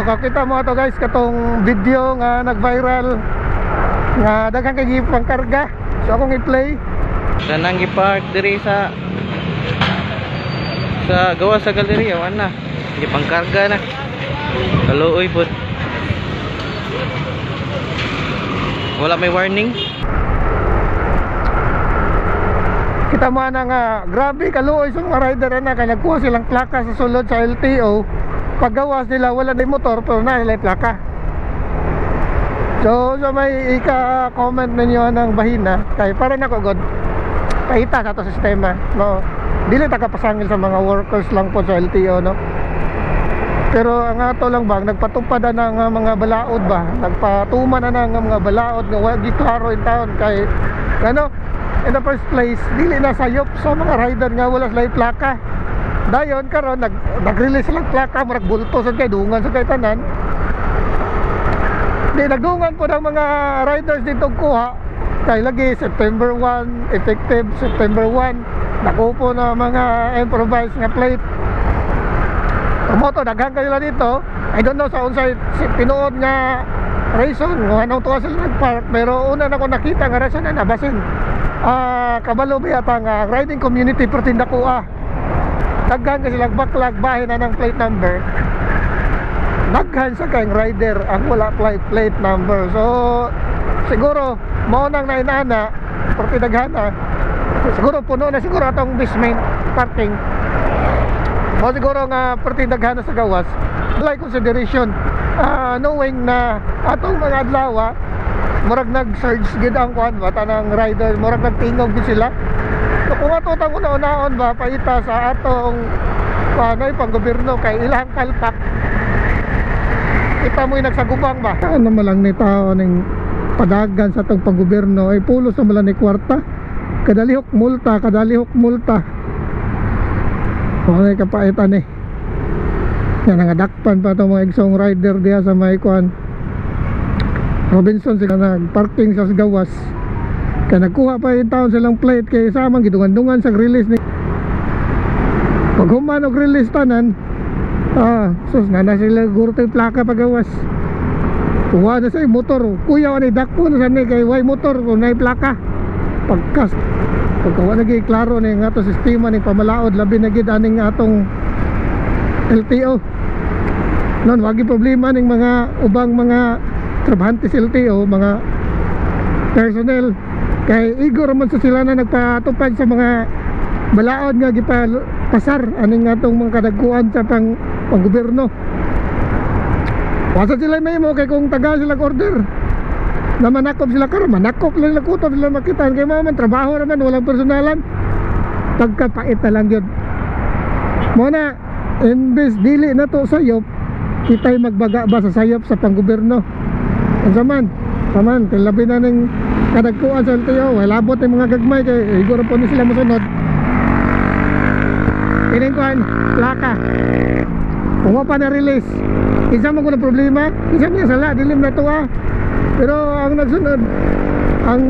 kakita mo ato guys katong video nga nag-viral nga daghang kay pang karga. So akong i-play. Danang gi-park diri sa gawa sa galeriya wala. Di pang karga na. Kaluoy pud. Wala may warning. Kita mo na nga grabe kaluoy sa mga rider na kay nagkuha silang plaka sa sulod sa LTO. Paggawas nila wala na motor pero na nila plaka. So may ika-comment ninyo ng bahina kay para na ko god paita sa to sistema no. Dili ta kapasangil sa mga workers lang po sa LTO no. Pero ang ato lang bang nagpatupad na ng mga balaod ba, nagpatuman na ng mga balaod nga wagi klaro in town kay ano in the first place dili na sayop sa mga rider nga wala sila plaka. Dayon karon nag-release lang plaka murag bulto sa kay dungan sa kay tanan. Di nagdungan po ng mga riders dito kuha kay lagi September 1 effective September 1 nakupo na mga improvised nga plate. Moto daghang kanila dito. I don't know sa unsay pinuod nga reason kung anong tuwa sila nagpark pero una na ko nakita nga rason na nabasin. Kabalo biyata nga riding community pertinda kuha. Daghan kasi backlog bahin na ng plate number. Daghan sa kayong rider ang wala plate number. So siguro mao nang nainana perti daghan na. Siguro puno na siguro atong basement parking. O siguro nga perti daghan na sa gawas. Like consideration knowing na atong mga adlaw murag nag-surge gid ang kuan ba tanang rider murag nagtingog gid sila. So kung ato tang una-unaon ba paita sa atong panay pang-gobyerno kay ilang palpak kita mo'y nagsagubang ba ano malang ni tao ning padagan sa atong pang-gobyerno ay pulos na malang ni kwarta kadalihok multa okay kapaitan yan ang adakpan pa itong mga igsong rider diya sa may kuan Robinson sila nag-parking sa gawas kaya nagkuha pa yung taon silang plate kaya samang gidungan-dungan sa release ni pag human og release tanan sus na sila gurto yung plaka pagawas kuha na sa motor kuya wala dakpo na sa ni kay way motor kung na plaka pagkas pagkawa naging klaro na yung ato sistema ng pamalaod labi na gid aning atong LTO non wagi problema ng mga ubang mga trabahante sa LTO mga personnel kay igor man sa sila na nagpatupad sa mga balaod nga gipasar aning atong mga kadagkuan sa pang-gobyerno. Wasa sila may mo kay kung taga sila order na manakop sila karon manakop lang lakutob sila makitaan kay man trabaho naman walang personalan pagkapait na lang yun mo na imbes dili na to sayop kita'y magbaga ba sa sayop sa pang-gobyerno saman kay labi na ng kadagkuan sa LTO way labot ng mga gagmay kay iguro po ni sila masunod kinikuan plaka kung pa na release isa mo ko na problema isa niya sala dilim na to pero ang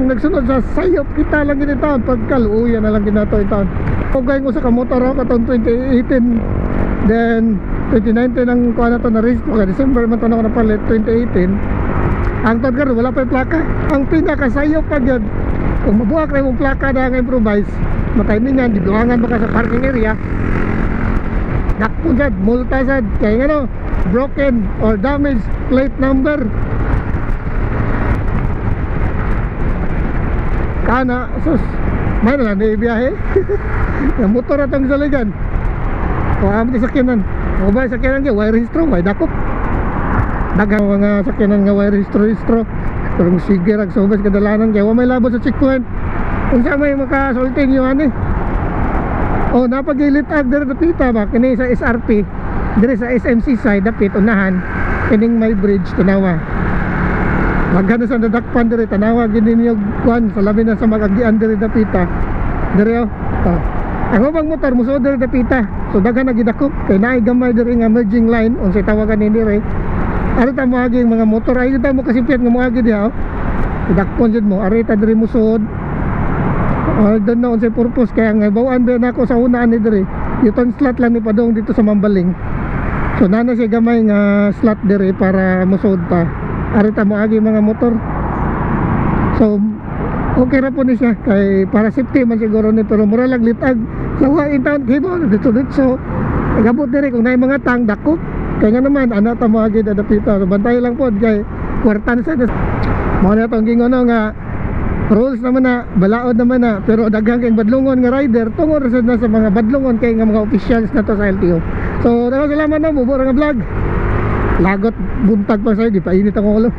nagsunod sa sayop kita lang gini taon pagkaluuyan na lang ginato itaon kugay ko sa kamotor katong 2018 then 2019 ang kuha na to na race kaya December man to na palit 2018 ang taggar wala pa yung plaka ang pinakasayop pa dyan kung mabuhak na yung plaka na ang improvise matay ninyan dibuhangan baka sa parking area dakpo dyan multa dyan kaya nga broken or damaged plate number kana sus may na lang na ibiyahe yung motor atong saligan kung amat yung sakyanan kung ba yung sakyanan kaya wire registro may dakop dagang mga sakyanan nga wire registro pero sige rag sa ubas kadalanan kaya may labot sa checkpoint kung saan may makasulting yung napagilit dire dapita ba kini sa SRP dire sa SMC side dapit unahan kining may bridge tanawa magana sa dadakpan dire tanawa gini niyo kuan sa labi na sa magagian dire dapita dire ang ubang motor muso dire dapita so daghan nagidakop kay naay gamay dire nga merging line unsay tawagan ni dire ari ta mo agi mga motor ay ta mo kasipyat nga mo agi diha idakpon jud mo ari ta dire musod don't know unsay purpose kaya nga bawaan ba nako sa unaan ni dire yung slot lang ni padong dito sa Mambaling So nana siya gamay nga slot dire para musod ta. Arita mo agi mga motor. So okay ra po ni siya kay para safety man siguro ni, pero mura lang litag. So in town kibo dito so gabot dire kung naay mga tang dakop. Kaya nga naman ana ta mo agi dadapita. So bantay lang pod kay kwartan sa mo na tong gingono nga rules naman na, balaod naman na, pero daghang kay badlongon nga rider tungod ra sad na sa mga badlongon kay nga mga officials na to sa LTO. So daghang salamat na bubo ra nga vlog. Lagot buntag pa sa di painit ang ulo.